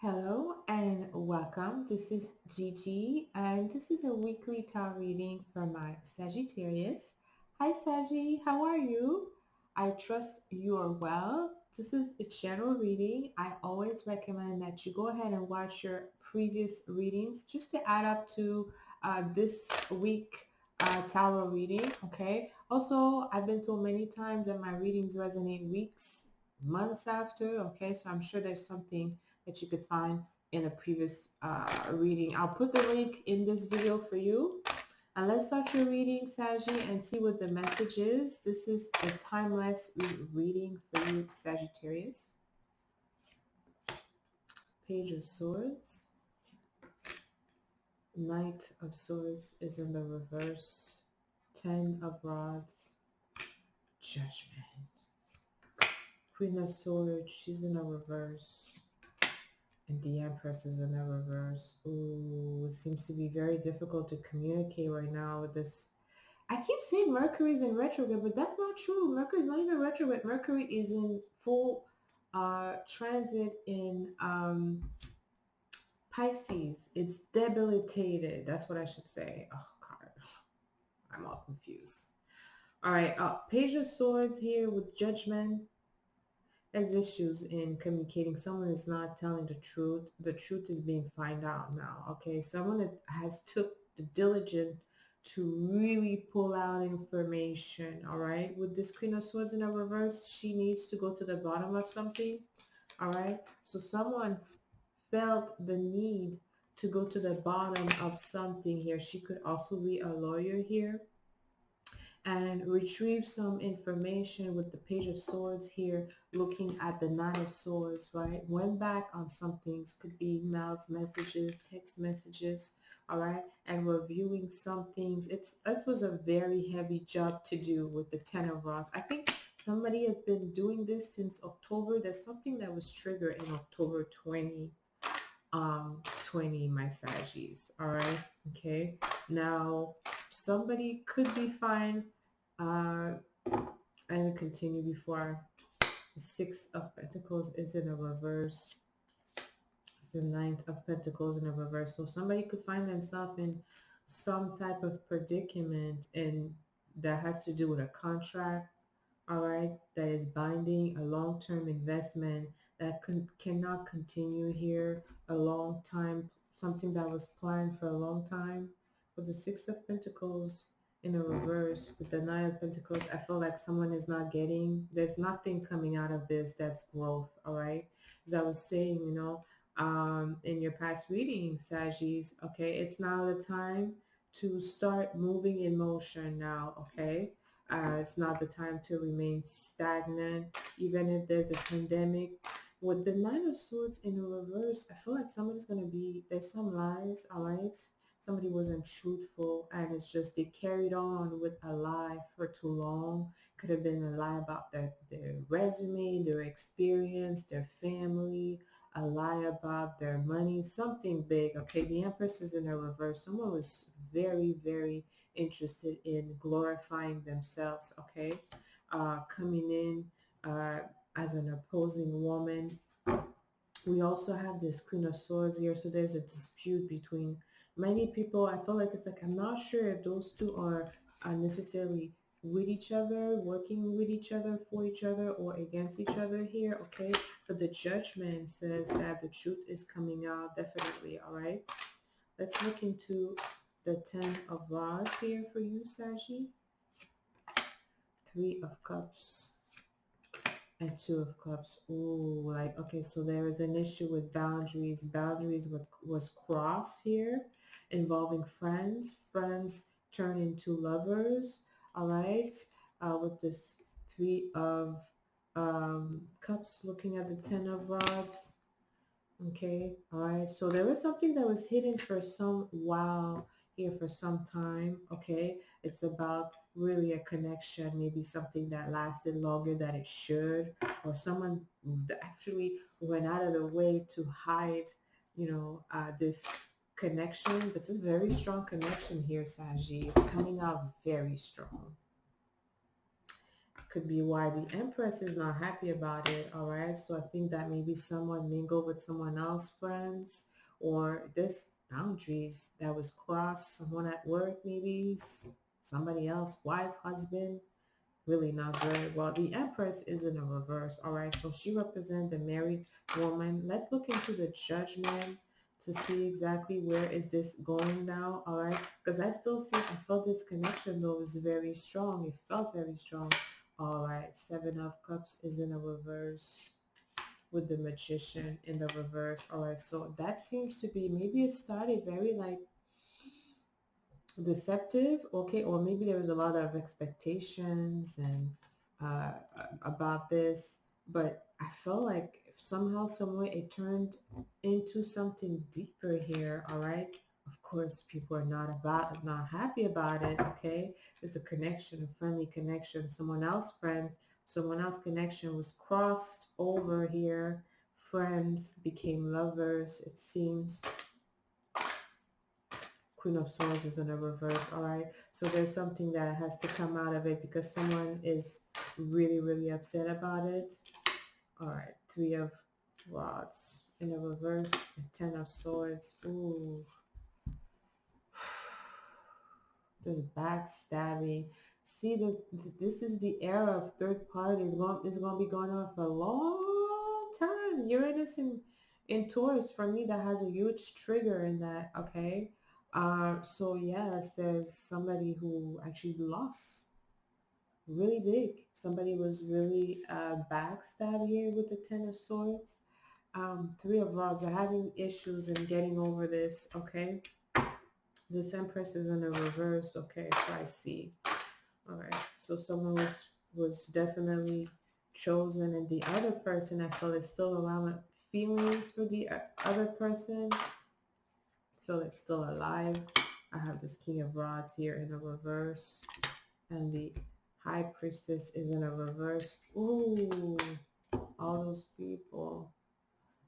Hello and welcome. This is Gigi, and this is a weekly tarot reading for my Sagittarius. Hi, Saggy, how are you? I trust you are well. This is a general reading. I always recommend that you go ahead and watch your previous readings just to add up to this week tarot reading. Okay. Also, I've been told many times that my readings resonate weeks, months after. Okay, so I'm sure there's something that you could find in a previous reading. I'll put the link in this video for you. And let's start your reading, Saggy, and see what the message is. This is a timeless reading for you, Sagittarius. Page of Swords. Knight of Swords is in the reverse. 10 of Rods. Judgment. Queen of Swords, she's in a reverse. And the Empress is in the reverse. Ooh, it seems to be very difficult to communicate right now with this. I keep saying Mercury's in retrograde, but that's not true. Mercury's not even retrograde. Mercury is in full transit in Pisces. It's debilitated. That's what I should say. Oh, God. I'm all confused. All right. Page of Swords here with Judgment. There's issues in communicating. Someone is not telling the truth. The truth is being found out now. Okay, someone that has took the diligence to really pull out information. All right, with this Queen of Swords in a reverse, she needs to go to the bottom of something. All right, so someone felt the need to go to the bottom of something here. She could also be a lawyer here and retrieve some information with the Page of Swords here, looking at the Nine of Swords, right? Went back on some things, could be emails, messages, text messages, all right? And reviewing some things. It was a very heavy job to do with the Ten of Rods. I think somebody has been doing this since October. There's something that was triggered in October 20, my Saggies, all right? Okay, now somebody could be fine. And continue before the Six of Pentacles is in a reverse. It's the Ninth of Pentacles in a reverse. So somebody could find themselves in some type of predicament, and that has to do with a contract, all right, that is binding, a long-term investment that cannot continue here a long time, something that was planned for a long time. With the Six of Pentacles in a reverse, with the Nine of Pentacles, I feel like someone is not getting, there's nothing coming out of this that's growth, all right? As I was saying, in your past reading, Saggies, okay, it's now the time to start moving in motion now, okay? It's not the time to remain stagnant, even if there's a pandemic. With the Nine of Swords in reverse, I feel like somebody's going to be, there's some lies, all right? Somebody wasn't truthful, and it's just they carried on with a lie for too long. Could have been a lie about their resume, their experience, their family, a lie about their money, something big. Okay, the Empress is in a reverse. Someone was very, very interested in glorifying themselves, okay? Coming in as an opposing woman. We also have this Queen of Swords here, so there's a dispute between many people. I feel like it's like, I'm not sure if those two are necessarily with each other, working with each other, for each other, or against each other here, okay? But the Judgment says that the truth is coming out, definitely, all right? Let's look into the Ten of Rods here for you, Saji. Three of Cups and Two of Cups. Ooh, like, okay, so there is an issue with boundaries. Boundaries was crossed here, involving friends. Friends turn into lovers, all right? With this Three of Cups, looking at the Ten of Rods. Okay, all right. So there was something that was hidden for some while here, for some time. Okay, it's about really a connection, maybe something that lasted longer than it should, or someone actually went out of the way to hide, this connection. But it's a very strong connection here, Saji. It's coming out very strong. could be why the Empress is not happy about it. All right, so I think that maybe someone mingled with someone else, friends, or this boundaries that was crossed, someone at work, maybe somebody else, wife, husband, really not good. Well, the Empress is in a reverse. All right, so she represents the married woman. Let's look into the Judgment to see exactly where is this going now. All right, because I still see, I felt this connection though is very strong. It felt very strong. All right, Seven of Cups is in a reverse with the Magician in the reverse. All right, so that seems to be, maybe it started very like deceptive, okay, or maybe there was a lot of expectations and uh, about this, but I felt like somehow, some way, it turned into something deeper here. All right, of course, people are not happy about it. Okay, there's a connection, a friendly connection. Someone else friends, someone else connection was crossed over here. Friends became lovers. It seems Queen of Swords is in a reverse. All right, so there's something that has to come out of it because someone is really, really upset about it. All right, Three of Rods in a reverse, and Ten of Swords. Ooh, there's backstabbing. See, this is the era of third parties. It's going to be going on for a long time. Uranus in Taurus, for me, that has a huge trigger in that, okay? So yes, there's somebody who actually lost really big. Somebody was really backstabbed here with the Ten of Swords. Three of Rods are having issues in getting over this, okay? This Empress is in a reverse, okay, so I see. All right, so someone was definitely chosen, and the other person, I feel, is still around. Feelings for the other person, I feel it's still alive. I have this King of Rods here in a reverse, and the High Priestess is in a reverse. Ooh, all those people,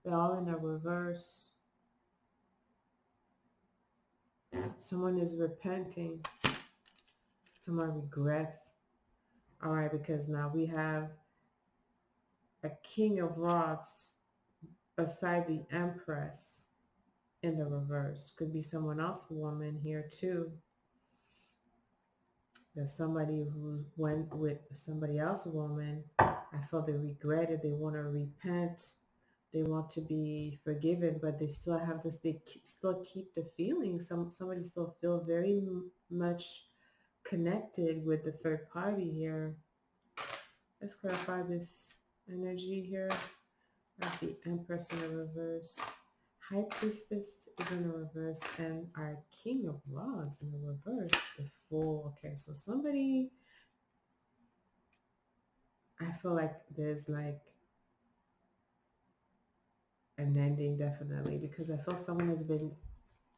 they're all in a reverse. Someone is repenting. Someone regrets. All right, because now we have a King of Rods beside the Empress in the reverse. Could be someone else, woman here too. There's somebody who went with somebody else, woman. I feel they regret it. They want to repent. They want to be forgiven, but they still have this. They still keep the feeling. Somebody still feel very much connected with the third party here. Let's clarify this energy here. Got the Empress in the reverse. High Priestess is in the reverse, and our King of Rods in the reverse. The Fool. Okay, so somebody, I feel like there's like an ending definitely, because I feel someone has been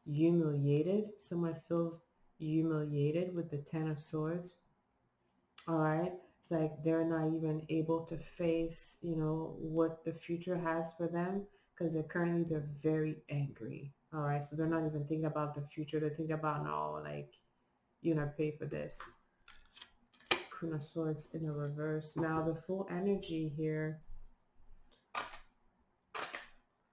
humiliated. Someone feels humiliated with the Ten of Swords. All right, it's like they're not even able to face, you know, what the future has for them, because they're very angry. All right, so they're not even thinking about the future. They're thinking about, no, like, you're not pay for this. Queen of Swords in a reverse. Now the full energy here.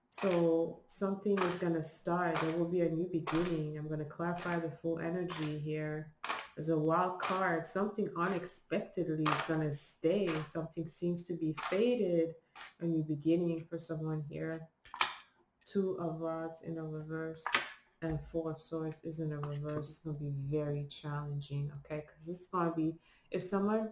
So something is going to start. There will be a new beginning. I'm going to clarify the full energy here. There's a wild card. Something unexpectedly is going to stay. Something seems to be faded. A new beginning for someone here. Two of Rods in a reverse. And Four of Swords is in a reverse. It's going to be very challenging, okay? Because this is going to be, if someone,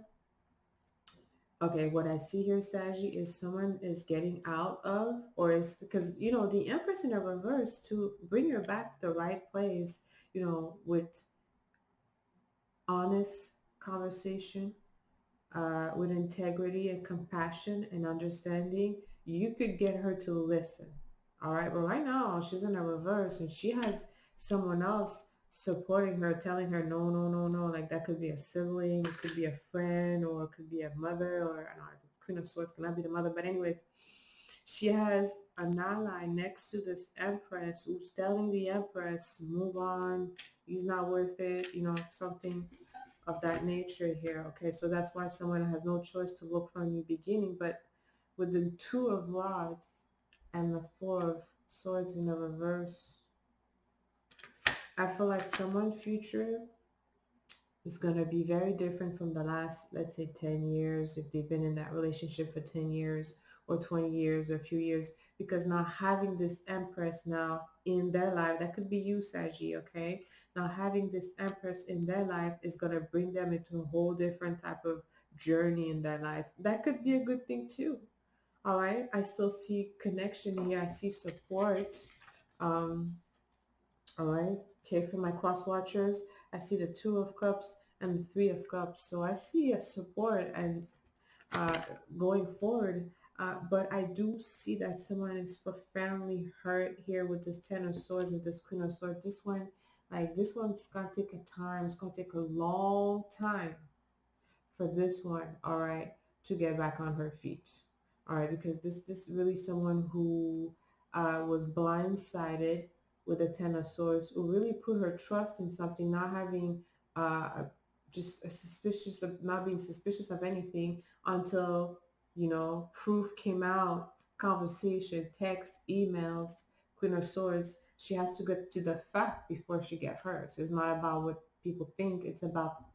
okay, what I see here, Saggy, is someone is getting out of, or is, because, you know, the Empress in a reverse, to bring her back to the right place, you know, with honest conversation, with integrity and compassion and understanding, you could get her to listen. All right, but right now she's in a reverse, and she has someone else supporting her, telling her no, no, no, no. Like, that could be a sibling, it could be a friend, or it could be a mother, or I don't know, the Queen of Swords cannot be the mother. But anyways, she has an ally next to this Empress who's telling the Empress, move on, he's not worth it, you know, something. of that nature here. Okay, so that's why someone has no choice to look for a new beginning. But with the Two of Rods and the Four of Swords in the reverse, I feel like someone future is going to be very different from the last, let's say, 10 years, if they've been in that relationship for 10 years or 20 years or a few years, because now having this Empress now in their life, that could be you, Saggy, okay? Now having this Empress in their life is going to bring them into a whole different type of journey in their life. That could be a good thing too. All right, I still see connection here. I see support. Um, all right, okay, for my cross watchers, I see the Two of Cups and the Three of Cups. So I see a support and uh, going forward. But I do see that someone is profoundly hurt here with this Ten of Swords and this Queen of Swords. This one, like this one's gonna take a time. It's gonna take a long time for this one, all right, to get back on her feet. All right, because this really someone who was blindsided with the Ten of Swords, who really put her trust in something, not having just a suspicious of not being suspicious of anything until proof came out, conversation, text, emails, Queen of Swords. She has to get to the fact before she get hurt. So it's not about what people think. It's about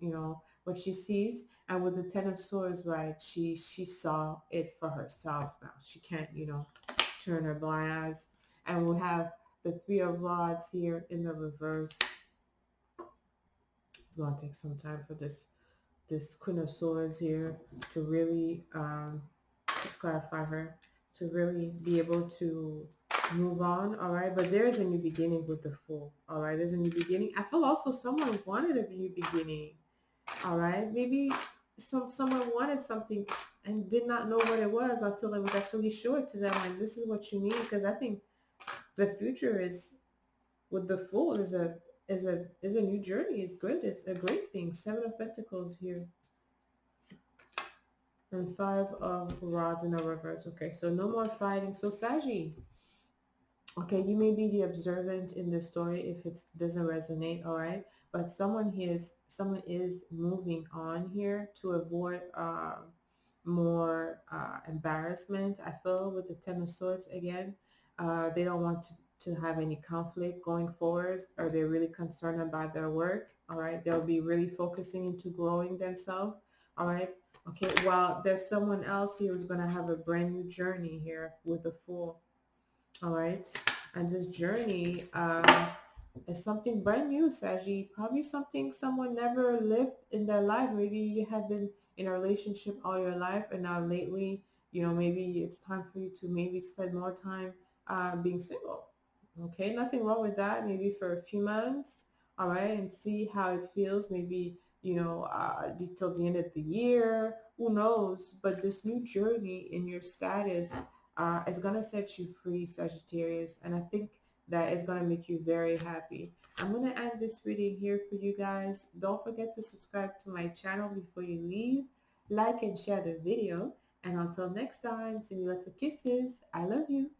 what she sees. And with the Ten of Swords, right, she saw it for herself now. She can't, turn her blind eyes. And we have the Three of Rods here in the reverse. It's going to take some time for this Queen of Swords here to really, let's clarify her, to really be able to move on, all right? But there is a new beginning with the Fool, all right? There's a new beginning. I feel also someone wanted a new beginning, all right? Maybe someone wanted something and did not know what it was until it was actually showed to them, like, this is what you need. Because I think the future is with the Fool is a new journey. It's good. It's a great thing. Seven of Pentacles here and Five of Rods in the reverse. Okay, so no more fighting. So Saggy, okay, you may be the observant in the story if it doesn't resonate, all right? But someone is moving on here to avoid more embarrassment. I feel with the Ten of Swords again, they don't want to have any conflict going forward, or they're really concerned about their work, all right? They'll be really focusing into growing themselves, all right? Okay, while there's someone else here who's going to have a brand new journey here with the Fool, all right? And this journey is something brand new, Saji. Probably something someone never lived in their life. Maybe you had been in a relationship all your life, and now lately, maybe it's time for you to maybe spend more time being single. Okay, nothing wrong with that. Maybe for a few months, all right, and see how it feels. Maybe, till the end of the year, who knows? But this new journey in your status is going to set you free, Sagittarius. And I think that is going to make you very happy. I'm going to end this reading here for you guys. Don't forget to subscribe to my channel before you leave. Like and share the video. And until next time, send you lots of kisses. I love you.